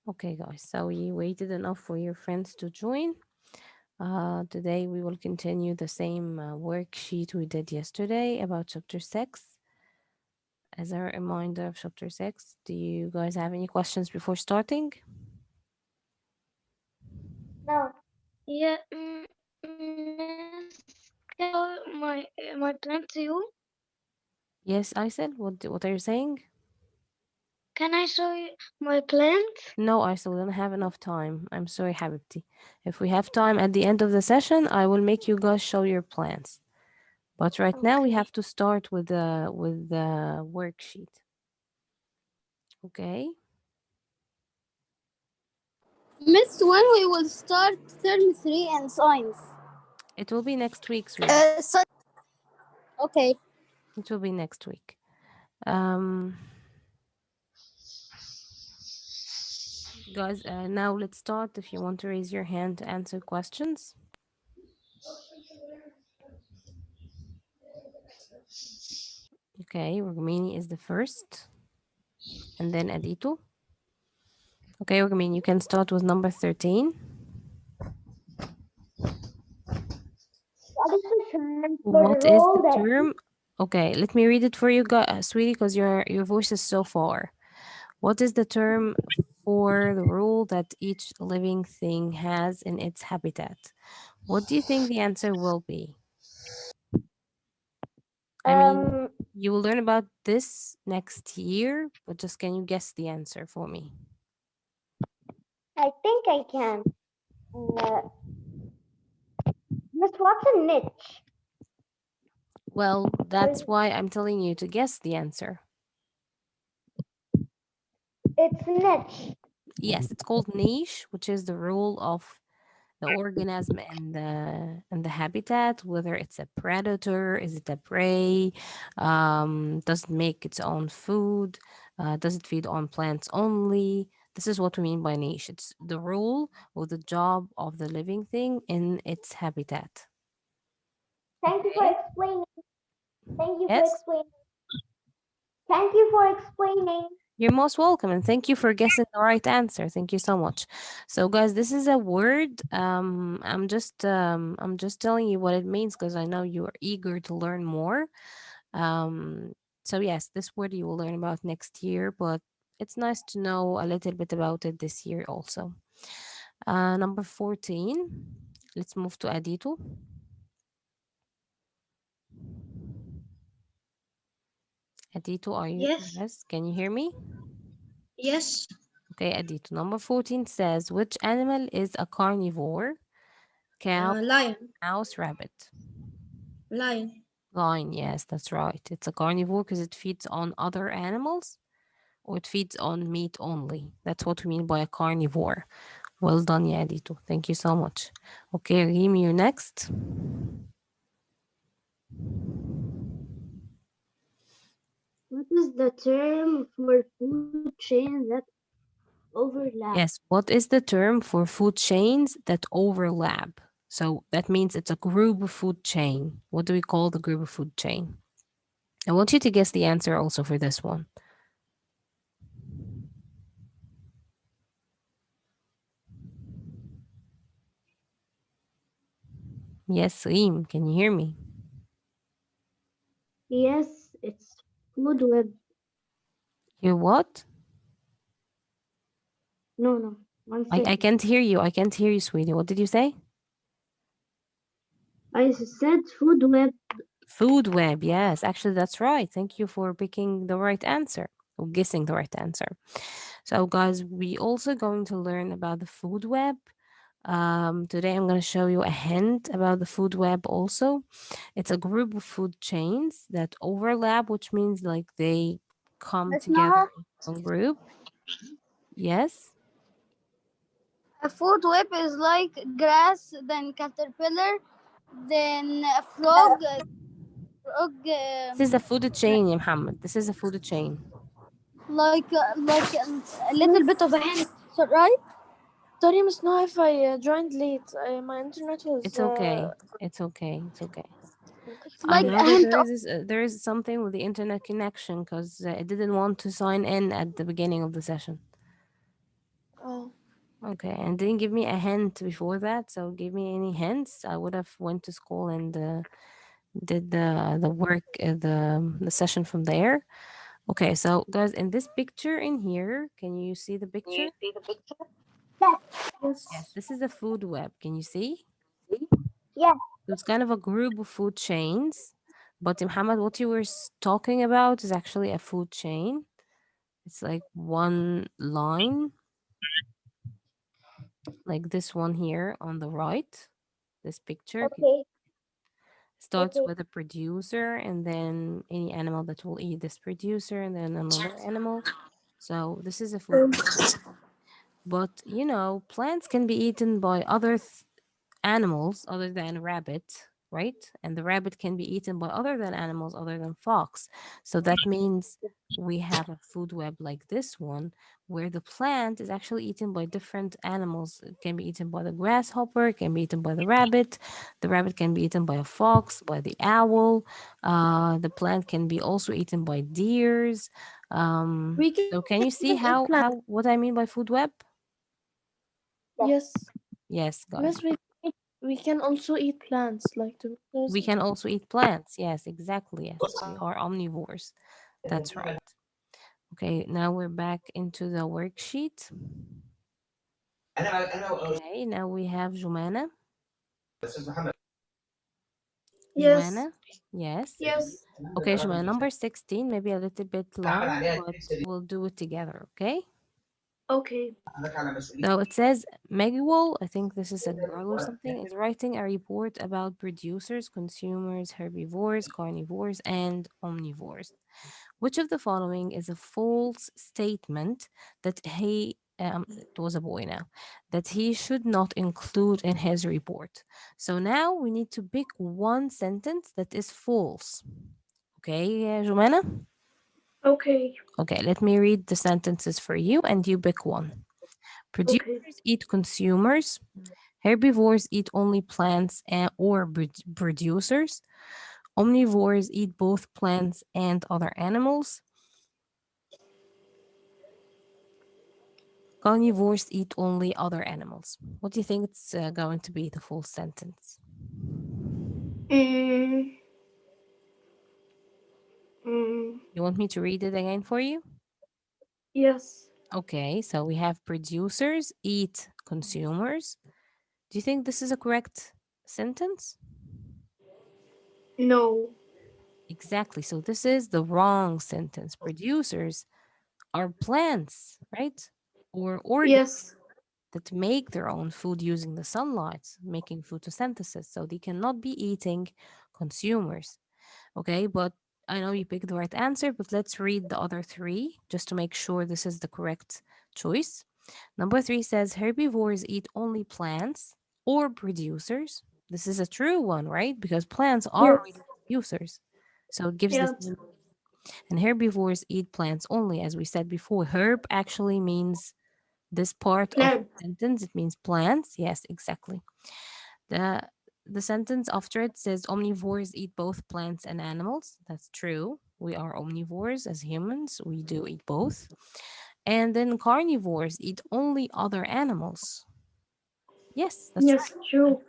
Okay, guys, so we waited enough for your friends to join. Today we will continue the same worksheet we did yesterday about chapter 6. As a reminder of chapter 6, do you guys have any questions before starting? No. Yeah, miss, can I show my plant to you? Yes, I said. What are you saying? Can I show you my plant? No, I still don't have enough time. I'm sorry, Habibti. If we have time at the end of the session, I will make you guys show your plans. But right now we have Okay. to start with the worksheet. Okay? Miss, when we will start term 3 and science? It will be next week, sweetie. So okay. It will be next week. Um, guys, now let's start. If you want to raise your hand to answer questions. Okay, Rugmini is the first, and then Adito. Okay, Rugmini, you can start with number 13. What is the term for the What is the role that term? Okay, let me read it for you, guys, sweetie, because your voice is so far. What is the term for the role that each living thing has in its habitat? What do you think the answer will be? I mean, um you will learn about this next year, but just can you guess the answer for me? I think I can. Uh, Miss, what's a niche? Well, Or that's why I'm telling you to guess the answer. it's niche. Yes, it's called niche, which is the role of the organism and the habitat, whether it's a predator, is it a prey, does it make its own food, does it feed on plants only. This is what we mean by niche. It's the role or the job of the living thing in its habitat. Thank you for Okay. explaining. Thank you for Yes. explaining. Thank you for explaining. You're most welcome, and thank you for guessing the right answer. Thank you so much. So, guys, this is a word. I'm just telling you what it means because I know you are eager to learn more. So yes, this word you will learn about next year, but it's nice to know a little bit about it this year also. Number 14. Let's move to Adito. Adito, are you? Yes. Yes, can you hear me? Yes. Okay, Adito. Number 14 says, which animal is a carnivore? Cow, Lion. mouse, rabbit. Lion. Lion, yes, that's right. It's a carnivore because it feeds on other animals or it feeds on meat only. That's what we mean by a carnivore. Well done, yeah, Adito. Thank you so much. Okay, Reem, you're next. What is the term for food chains that overlap? Yes, what is the term for food chains that overlap? So that means it's a group of food chain. What do we call the group of food chain? I want you to guess the answer also for this one. Yes, Reem, can you hear me? Yes, it's food web. You what? No, no. One I second. can't hear you. I can't hear you, sweetie. What did you say? I said food web. Food web. Yes, actually, that's right. Thank you for picking the right answer or guessing the right answer. So, guys, we also going to learn about the food web. Today, I'm going to show you a hint about the food web also. It's a group of food chains that overlap, which means like they come Miss together Noah, in one group. Yes. a food web is like grass, then caterpillar, then a frog. Frog, This is a food chain, ya Muhammad. This is a food chain. like a little bit of a hint, so, right? Sorry, Miss Noah, if I joined late. My internet was. It's okay. It's okay. It's okay. It's I like know a that hint of. there is something with the internet connection because it didn't want to sign in at the beginning of the session. Oh, Okay, and didn't give me a hint before that. So give me any hints. I would have went to school and did the work, the session from there. Okay, so guys, in this picture in here, can you see the picture? Yes. Yes, yes. this is a food web. Can you see? Yes. So it's kind of a group of food chains. But Muhammad, what you were talking about is actually a food chain. It's like one line, like this one here on the right. This picture Okay. starts Okay. with a producer and then any animal that will eat this producer and then another animal. So this is a food web. But plants can be eaten by other animals other than rabbit, right? And the rabbit can be eaten by other than animals other than fox. So that means we have a food web like this one where the plant is actually eaten by different animals. It can be eaten by the grasshopper, it can be eaten by the rabbit can be eaten by a fox, by the owl. The plant can be also eaten by deers. We can So can you even see eat plants. how what I mean by food web? Yes. Yes. Yes, guys. Yes, we can also eat plants like tomatoes. We can also eat plants. Yes, exactly. Yes, we are omnivores. That's right. Okay, now we're back into the worksheet. Okay, now we have Jumana. Yes. Jumana, yes. Yes. Okay, Jumana, number 16, maybe a little bit long, but we'll do it together, okay? Okay. So it says Megwell, I think this is a girl or something, is writing a report about producers, consumers, herbivores, carnivores, and omnivores. Which of the following is a false statement that it was a boy now, that he should not include in his report? So now we need to pick one sentence that is false. Okay, Jumana? Okay. Okay, let me read the sentences for you and you pick one. Okay. Producers eat consumers. Herbivores eat only plants or producers. Omnivores eat both plants and other animals. Carnivores eat only other animals. What do you think it's going to be the full sentence? Mm, mm, You want me to read it again for you? yes. Okay, so we have producers eat consumers. Do you think this is a correct sentence? No. Exactly. So this is the wrong sentence. Producers are plants, right? Or organs Yes. that make their own food using the sunlight, making photosynthesis. So they cannot be eating consumers. Okay, but I know you picked the right answer, but let's read the other three just to make sure this is the correct choice. Number three says herbivores eat only plants or producers. This is a true one, right? Because plants are Yes. already producers. So it gives the Yes. same. And herbivores eat plants only, as we said before. Herb actually means this part of Plant. the sentence, it means plants. Yes, exactly. The the sentence after it says omnivores eat both plants and animals. That's true. We are omnivores as humans. We do eat both. And then carnivores eat only other animals. Yes, that's Yes. right. True.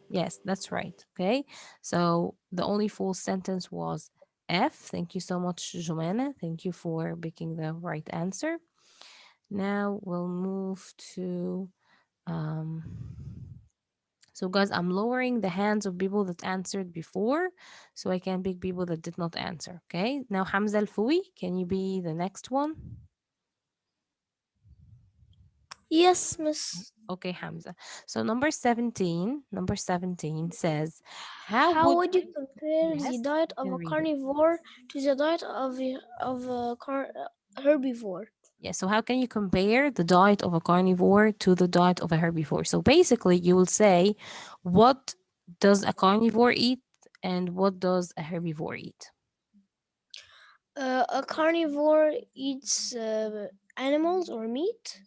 Yes, that's right. Okay. So the only full sentence was F. Thank you so much, Jomana. Thank you for picking the right answer. Now we'll move to um so guys, I'm lowering the hands of people that answered before so I can pick people that did not answer. Okay. Now Hamza Al-Fui, can you be the next one? Yes, Miss. Okay, Hamza. So number 17 says, how How would would you compare the yes, diet you of can a read it. carnivore to the diet of a herbivore? Yeah, so how can you compare the diet of a carnivore to the diet of a herbivore? So basically, you will say, what does a carnivore eat and what does a herbivore eat? A carnivore eats animals or meat,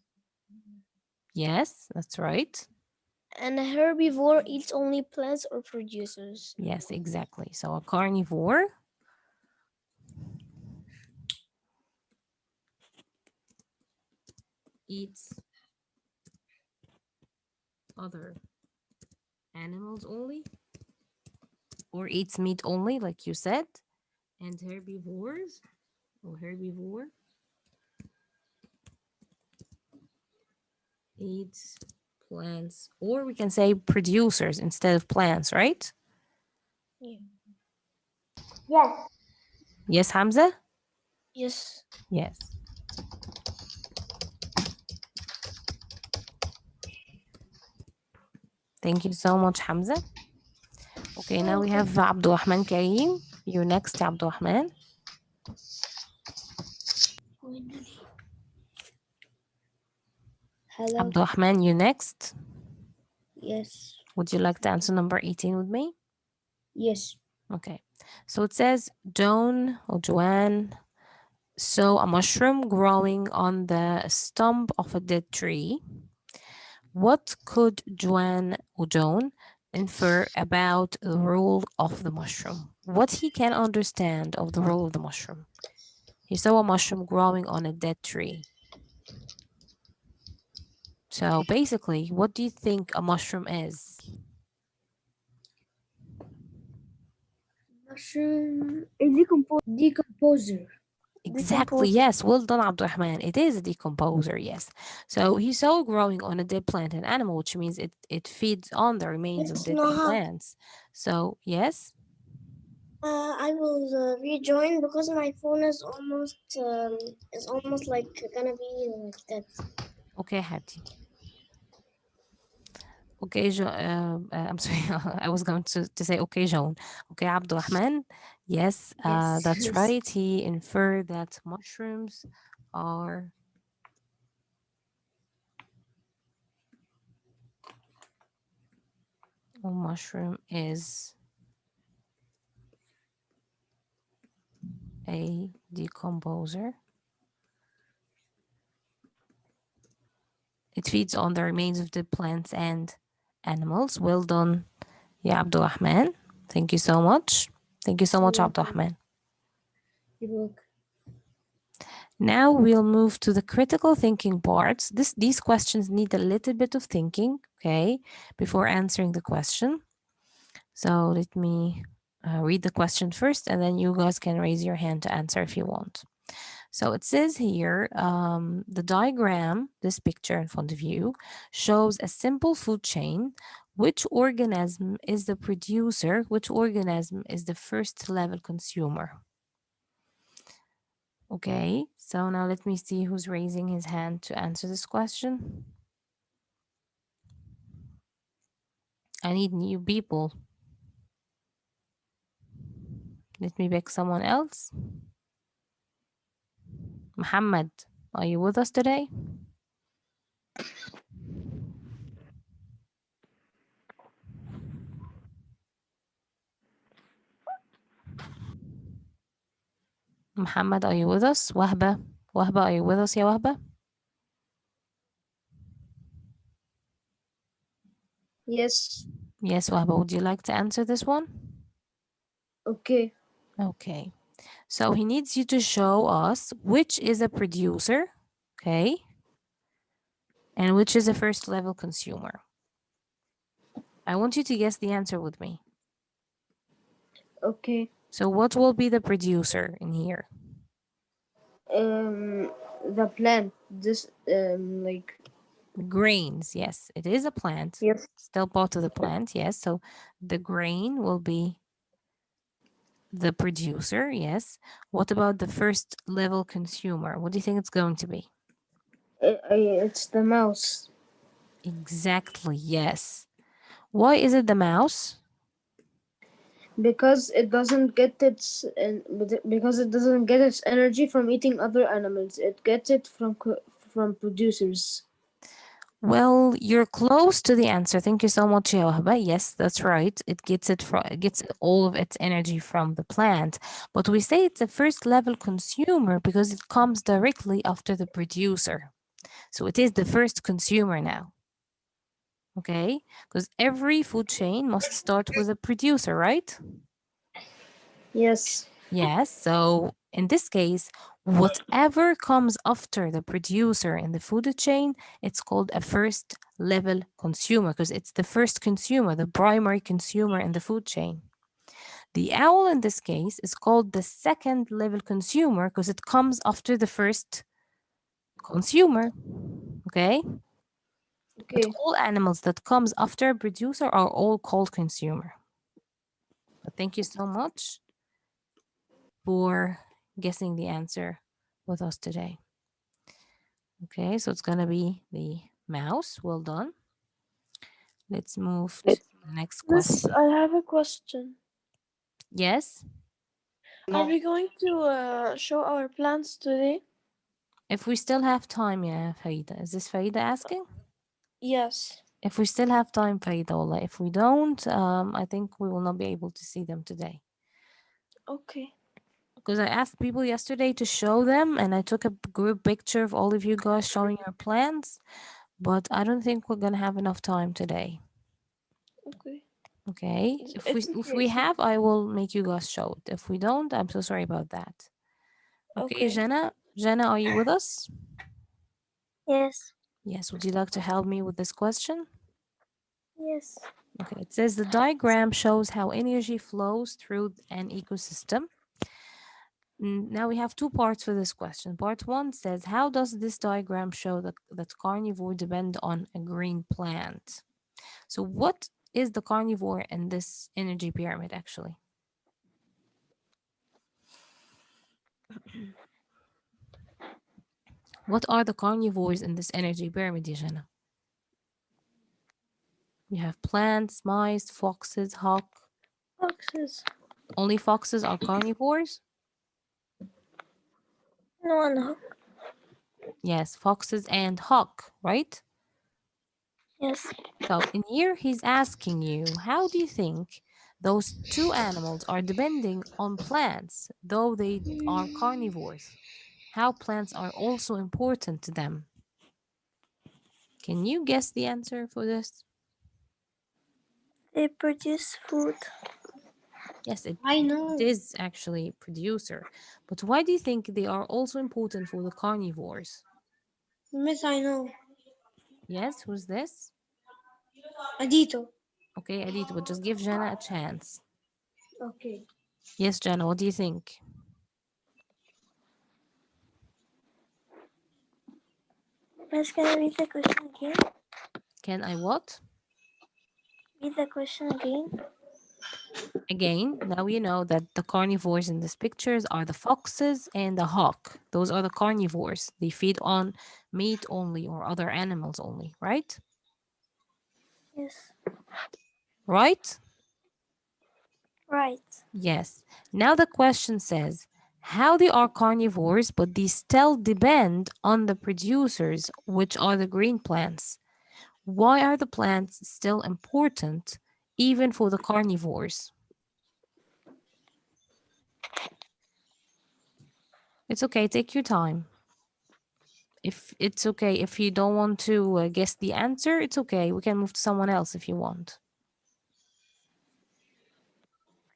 Yes, that's right. and a herbivore eats only plants or producers. Yes, exactly. So a carnivore eats other animals only, or eats meat only, like you said. And herbivores or herbivore eats plants, or we can say producers instead of plants, right? Yeah. Yes. Yes, Hamza? Yes. Yes. Thank you so much, Hamza. Okay, now we have Abdurrahman Karim. You're next, Abdurrahman. Hello. Abdurrahman, you next. Yes. Would you like to answer number 18 with me? Yes. Okay. So it says Joan or Joanne saw a mushroom growing on the stump of a dead tree. What could Joanne or Joan infer about the role of the mushroom? What he can understand of the role of the mushroom? He saw a mushroom growing on a dead tree. So basically, what do you think a mushroom is? Mushroom. A decomposer. Exactly, yes. Well done, Abdurrahman. It is a decomposer, yes. So he saw growing on a dead plant an animal, which means it feeds on the remains of It's dead not. plants. So, yes. I will rejoin because my phone is almost like gonna be like that. Okay, Habti. Okay, I'm sorry. I was going to say, okay, Joan. Okay, Abdurrahman. Yes, Yes. that's right. He inferred that mushrooms are a mushroom is a decomposer. It feeds on the remains of dead plants and animals. Well done, yeah, Abdurrahman. Thank you so much. Thank you so much, You're welcome. Abdurrahman. You're welcome. Now we'll move to the critical thinking parts. These questions need a little bit of thinking, okay, before answering the question. So let me read the question first, and then you guys can raise your hand to answer if you want. So it says here, the diagram, this picture in front of you, shows a simple food chain. Which organism is the producer? Which organism is the first level consumer? Okay, so now let me see who's raising his hand to answer this question. I need new people. Let me pick someone else. Muhammad, are you with us today? Muhammad, are you with us? Wahba, Wahba, are you with us, ya Wahba? Yes. Yes, Wahba, would you like to answer this one? Okay. Okay, so he needs you to show us which is a producer, okay, and which is a first level consumer. I want you to guess the answer with me. Okay. So what will be the producer in here? Um, the plant. This like Grains, yes, it is a plant, yes. still part of the plant, yes. So the grain will be the producer, yes. What about the first level consumer? What do you think it's going to be? It's the mouse Exactly, yes. Why is it the mouse? because it doesn't get its energy from eating other animals. It gets it from producers. Well, you're close to the answer. Thank you so much, Wahba. Yes, that's right. It gets all of its energy from the plant. But we say it's a first level consumer because it comes directly after the producer. So it is the first consumer now. Okay? Because every food chain must start with a producer, right? Yes. Yes. So in this case, Whatever comes after the producer in the food chain, it's called a first level consumer because it's the first consumer, the primary consumer in the food chain. The owl in this case is called the second level consumer because it comes after the first consumer. Okay? But Okay. all animals that comes after a producer are all called consumer. But thank you so much for guessing the answer with us today. Okay, so it's gonna be the mouse. Well done. Let's move to the next Miss, question. I have a question. Yes, Are we going to show our plants today? if we still have time, yeah, Faida. Is this Faida asking? Yes. If we still have time, Faida, wallah. If we don't, I think we will not be able to see them today. Okay. Because I asked people yesterday to show them, and I took a group picture of all of you guys showing your plants, but I don't think we're gonna have enough time today. Okay. Okay, It's if okay. we have, I will make you guys show it. If we don't, I'm so sorry about that. Okay, Okay. Jenna, are you with us? Yes. Yes. Would you like to help me with this question? Yes. Okay, it says the diagram shows how energy flows through an ecosystem. Now we have two parts for this question. Part one says, how does this diagram show that carnivore depend on a green plant? So, what is the carnivore in this energy pyramid actually? What are the carnivores in this energy pyramid, Yajana? You have plants, mice, foxes, hawk. Foxes. Only foxes are carnivores? No, no. Yes, foxes and hawk, right? Yes. So in here, he's asking you, how do you think those two animals are depending on plants, though they are carnivores? How plants are also important to them? Can you guess the answer for this? They produce food. Yes, I it know. is actually producer. But why do you think they are also important for the carnivores? Miss, I know. Yes, who's this? Adito. Okay, Adit, but just give Jana a chance. Okay. Yes, Jana, what do you think? Miss, can I read the question again? Can I what? Read the question again. Again, now you know that the carnivores in these pictures are the foxes and the hawk. Those are the carnivores. They feed on meat only or other animals only, right? Yes. Right? Right. Yes. Now the question says, how they are carnivores, but they still depend on the producers, which are the green plants. Why are the plants still important, even for the carnivores? It's okay, take your time. If it's okay, if you don't want to guess the answer, it's okay. We can move to someone else if you want.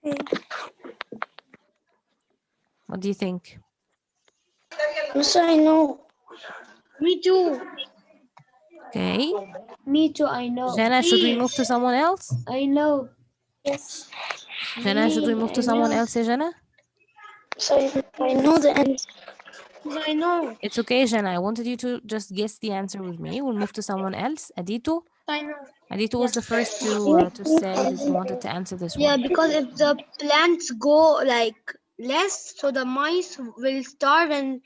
Okay. What do you think? Miss, I know. Me too. Okay. Me too, I know. Jana, should we move to Please. someone else? I know. Yes. Jana, should we Me, move to I someone know. else, Jana? So I know the answer. Miss, I know. It's okay, Jana. I wanted you to just guess the answer with me. We'll move to someone else. Adito. I know. Adito was the Yes. first to Yes. say that he wanted to answer this Yeah, one. because if the plants go like less, so the mice will starve and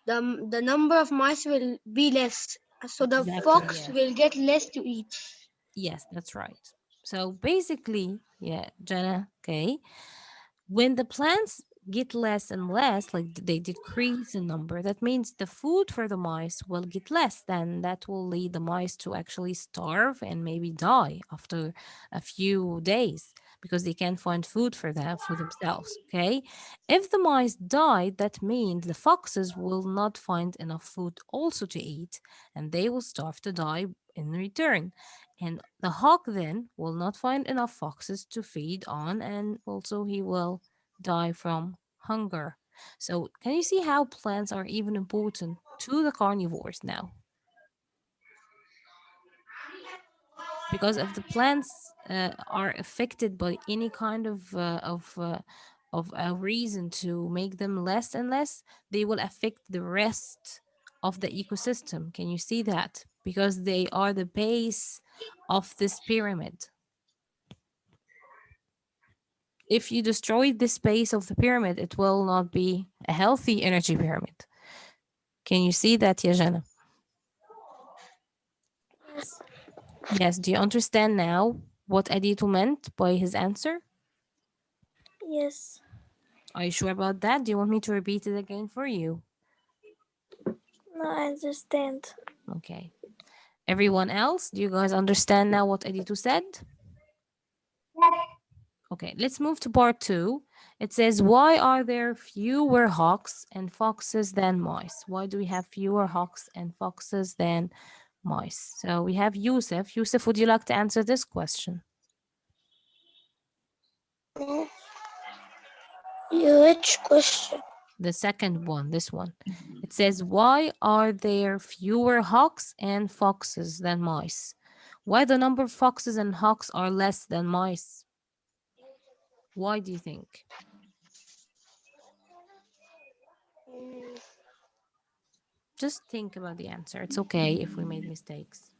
the number of mice will be less. So the Exactly, fox yes. will get less to eat. Yes, that's right. So basically, yeah, Jana, okay. When the plants get less and less, like they decrease in number, that means the food for the mice will get less. Then that will lead the mice to actually starve and maybe die after a few days because they can't find food for that for themselves. Okay. If the mice die, that means the foxes will not find enough food also to eat and they will starve to die in return. And the hawk then will not find enough foxes to feed on, and also he will die from hunger. So, can you see how plants are even important to the carnivores now? Because if the plants are affected by any kind of a reason to make them less and less, they will affect the rest of the ecosystem. Can you see that? Because they are the base of this pyramid. If you destroy this base of the pyramid, it will not be a healthy energy pyramid. Can you see that, Yajana? Yes. Yes. Do you understand now what Adito meant by his answer? Yes. Are you sure about that? Do you want me to repeat it again for you? No, I understand. Okay. Everyone else, do you guys understand now what Adito said? Okay, let's move to part two. It says, why are there fewer hawks and foxes than mice? Why do we have fewer hawks and foxes than mice? So we have Yusuf. Yusuf, would you like to answer this question? Mm, which question? The second one, this one. It says, why are there fewer hawks and foxes than mice? Why the number of foxes and hawks are less than mice? Why do you think? Mm, Just think about the answer. It's okay if we made mistakes.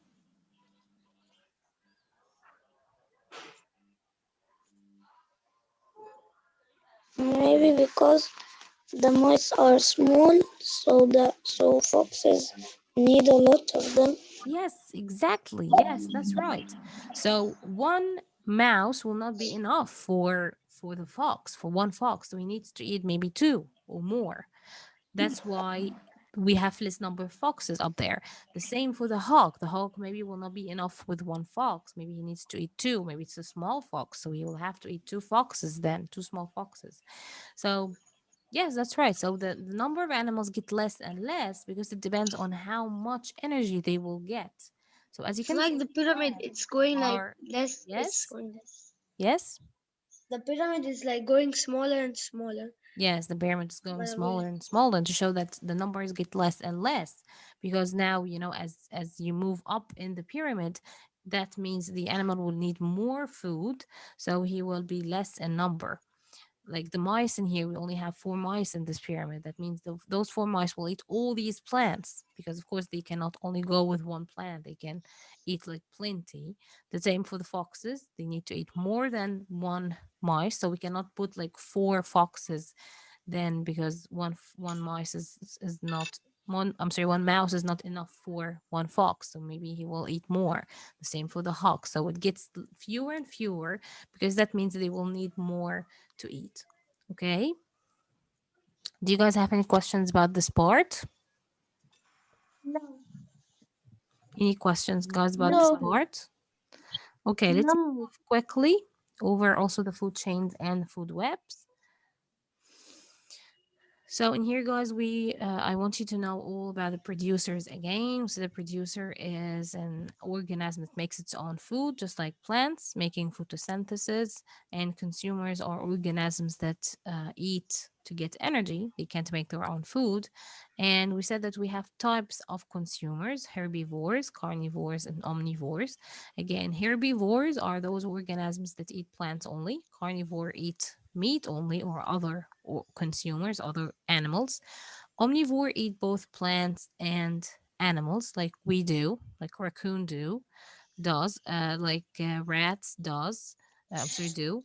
maybe because the mice are small, so foxes need a lot of them. Yes, exactly. Yes, that's right. So one mouse will not be enough for the fox, for one fox. So he needs to eat maybe two or more. That's why we have less number of foxes up there. The same for the hawk. The hawk maybe will not be enough with one fox. Maybe he needs to eat two. Maybe it's a small fox, so he will have to eat two foxes then, two small foxes. So yes, that's right. So the number of animals get less and less because it depends on how much energy they will get. So as you It's can like see, the pyramid. plants It's going like are less. It's yes, going less. yes. The pyramid is like going smaller and smaller Yes, the pyramid is going by the way. smaller and smaller to show that the numbers get less and less because now as you move up in the pyramid, that means the animal will need more food, so he will be less in number. Like the mice in here, we only have four mice in this pyramid. That means those four mice will eat all these plants because, of course, they cannot only go with one plant. They can eat like plenty. The same for the foxes. They need to eat more than one mice. So we cannot put like four foxes then because one mice is not one. I'm sorry, one mouse is not enough for one fox. So maybe he will eat more. The same for the hawk. So it gets fewer and fewer because that means they will need more to eat. Okay. Do you guys have any questions about this part? Any questions, guys, about this No. part? Okay, let's No. move quickly over also the food chains and food webs. So in here, guys, we I want you to know all about the producers again. So the producer is an organism that makes its own food, just like plants making photosynthesis, and consumers are organisms that eat to get energy. They can't make their own food. And we said that we have types of consumers: herbivores, carnivores, and omnivores. Again, herbivores are those organisms that eat plants only. Carnivore eat meat only or other consumers, other animals. Omnivore eat both plants and animals like we do, like raccoon does, like rats does. I'm sorry, do.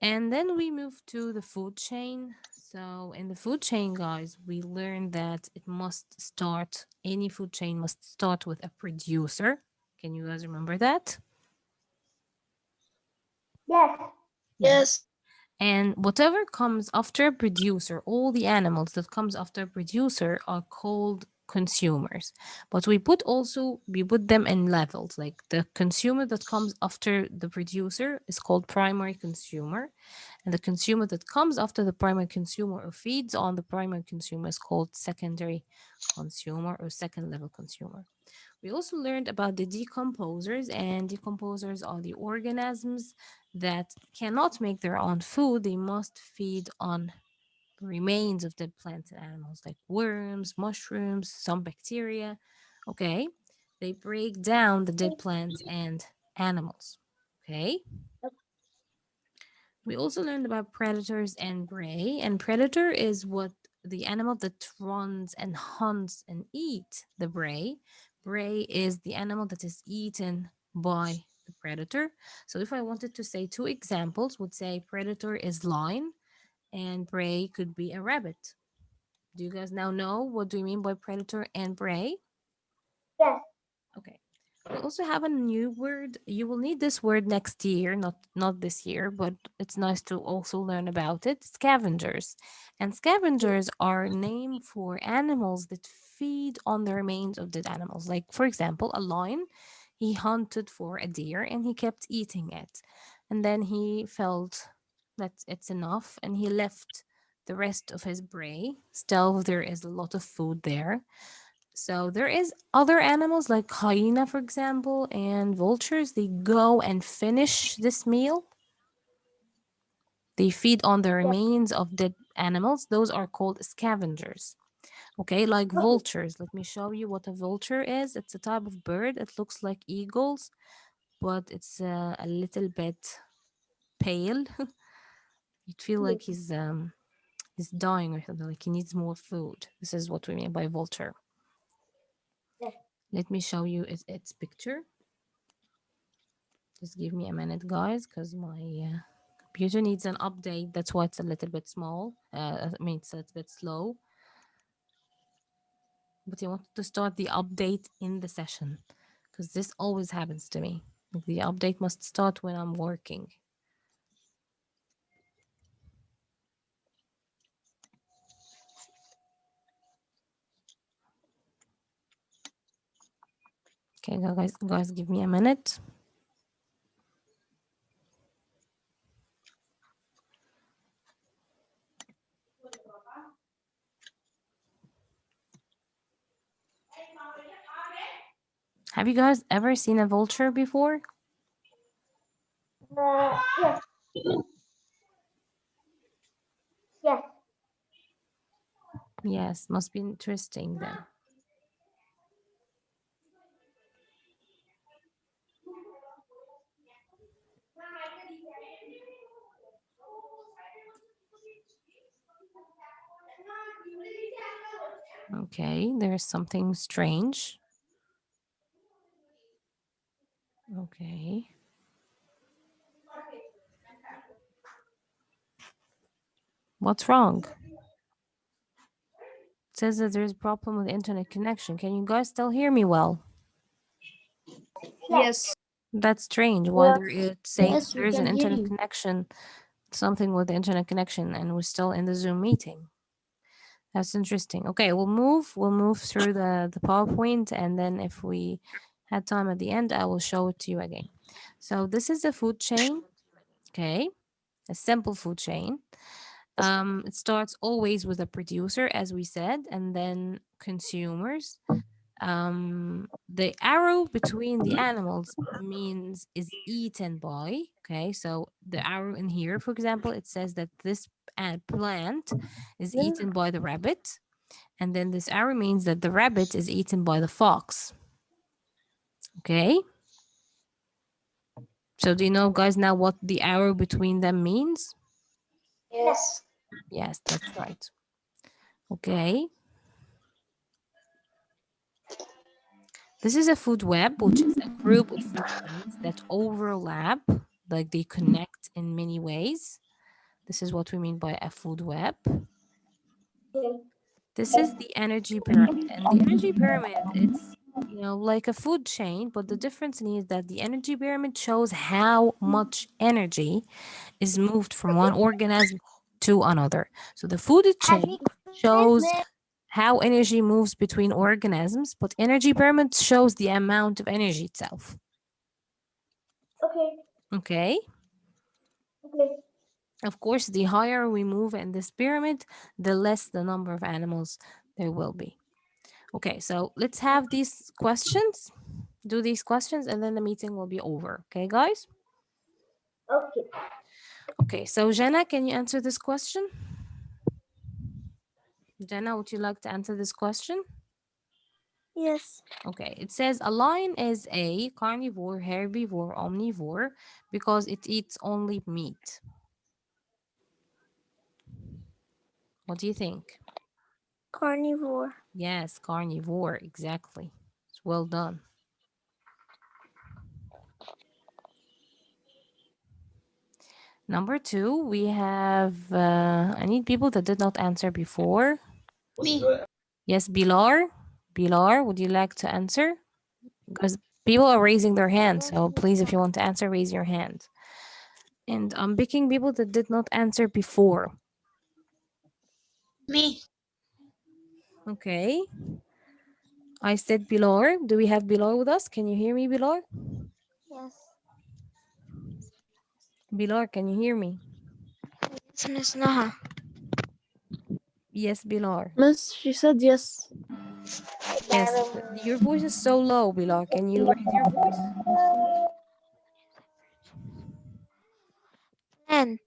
And then we move to the food chain. So in the food chain, guys, we learned that it must start. Any food chain must start with a producer. Can you guys remember that? Yes. Yes. And whatever comes after a producer, all the animals that comes after a producer are called consumers. But we put them in levels. Like the consumer that comes after the producer is called primary consumer, and the consumer that comes after the primary consumer or feeds on the primary consumer is called secondary consumer or second level consumer. We also learned about the decomposers, and decomposers are the organisms that cannot make their own food. They must feed on remains of dead plants and animals like worms, mushrooms, some bacteria. Okay, they break down the dead plants and animals. Okay, we also learned about predators and prey. And predator is what the animal that runs and hunts and eat the prey. Prey is the animal that is eaten by the predator. So if I wanted to say two examples, would say predator is lion and prey could be a rabbit. Do you guys now know what do you mean by predator and prey? Yes. Okay. We also have a new word. You will need this word next year, not this year, but it's nice to also learn about it. Scavengers. And scavengers are named for animals that feed on the remains of dead animals. Like for example, a lion, he hunted for a deer and he kept eating it. And then he felt that it's enough and he left the rest of his prey. Still there is a lot of food there, so there is other animals like hyena, for example, and vultures. They go and finish this meal. They feed on the Yes. remains of dead animals. Those are called scavengers. Okay, like Okay. vultures. Let me show you what a vulture is. It's a type of bird. It looks like eagles, but it's a little bit pale. You'd feel Yes. like he's dying or something. Like he needs more food. This is what we mean by vulture. Yes. Let me show you its picture. Just give me a minute, guys, because my computer needs an update. That's why it's a little bit small. I mean, it's a little bit slow. But I wanted to start the update in the session because this always happens to me. Like the update must start when I'm working. Okay, guys, give me a minute. Have you guys ever seen a vulture before? Yes. Yes. Yes, must be interesting then. Okay, there's something strange. Okay. What's wrong? It says that there's a problem with internet connection. Can you guys still hear me well? Yes. Yes. That's strange. Why there Yes. it's saying that Yes, there we is an can hear internet you. connection, something with the internet connection, and we're still in the Zoom meeting. That's interesting. Okay, we'll move through the PowerPoint, and then if we had time at the end, I will show it to you again. So this is a food chain. Okay, a simple food chain. It starts always with a producer, as we said, and then consumers. The arrow between the animals means is eaten by. Okay, so the arrow in here, for example, it says that this plant is eaten by the rabbit, and then this arrow means that the rabbit is eaten by the fox. Okay, so do you know, guys, now what the arrow between them means? Yes. Yes, that's right. Okay, this is a food web, which is a group of food chains that overlap, like they connect in many ways. This is what we mean by a food web. Okay. This is the energy pyramid. And the energy pyramid, it's like a food chain, but the difference is that the energy pyramid shows how much energy is moved from one organism to another. So the food chain shows how energy moves between organisms, but energy pyramid shows the amount of energy itself. Okay. Okay. Okay. Of course, the higher we move in this pyramid, the less the number of animals there will be. Okay, so let's have these questions. Do these questions and then the meeting will be over. Okay, guys? Okay. Okay, so Jenna, can you answer this question? Jenna, would you like to answer this question? Yes. Okay, it says a lion is a carnivore, herbivore, omnivore because it eats only meat. What do you think? Carnivore. Yes, carnivore, exactly. It's well done. Number two, we have, I need people that did not answer before. Me. Yes, Bilar. Bilar, would you like to answer? Because people are raising their hand. So please, if you want to answer, raise your hand. And I'm picking people that did not answer before. Me. Okay. I said Bilar. Do we have Bilar with us? Can you hear me, Bilar? Yes. Bilar, can you hear me? Yes, Miss Naha. Yes, Bilar. Miss, she said yes. Yes, your voice is so low, Bilar. Can you raise your voice? Plant.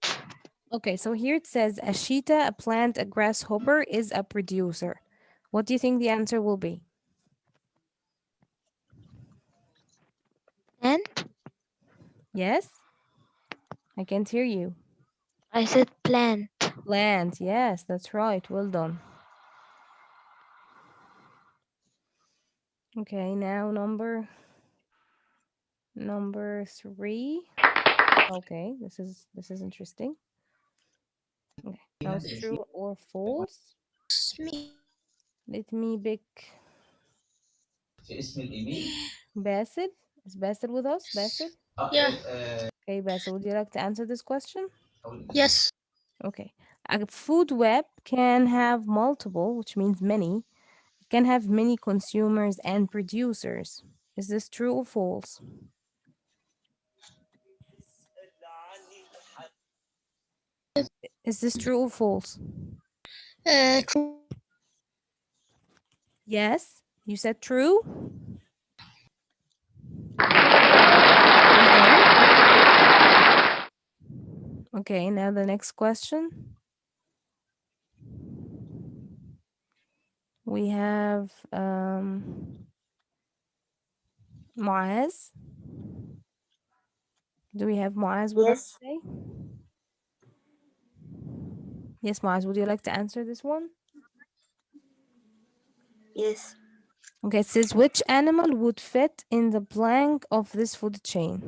Okay, so here it says a cheetah, a plant, a grasshopper is a producer. What do you think the answer will be? Plant. Yes? I can't hear you. I said plant. Plant. Yes, that's right. Well done. Okay, now number three. Okay, this is interesting. Okay, now it's true or false. Me. Let me pick Basil. Is Basil with us? Basil? Yeah. Okay, Basil, would you like to answer this question? Yes. Okay. A food web can have multiple, which means many. It can have many consumers and producers. Is this true or false? Is this true or false? True. Yes, you said true. Well done. Okay, now the next question. We have Muaz. Do we have Muaz with us Yes. today? Yes, Muaz, would you like to answer this one? Yes. Okay, it says which animal would fit in the blank of this food chain?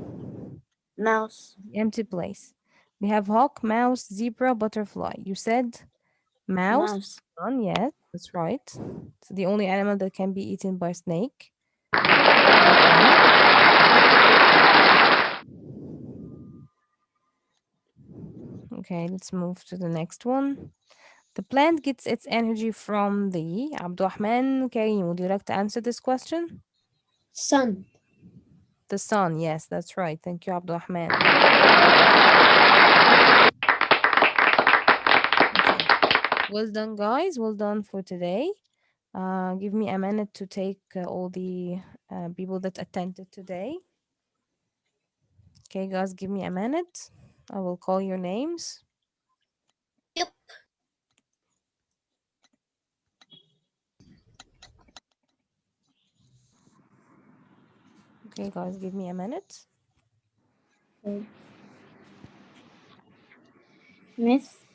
Mouse. The empty place. We have hawk, mouse, zebra, butterfly. You said mouse? Mouse. Yes, that's right. It's the only animal that can be eaten by snake. Okay, let's move to the next one. The plant gets its energy from the Abdurrahman Karim. Would you like to answer this question? Sun. The sun. Yes, that's right. Thank you, Abdurrahman. Okay. Well done, guys. Well done for today. Give me a minute to take all the people that attended today. Okay, guys, give me a minute. I will call your names. Yep. Okay, guys, give me a minute. Miss.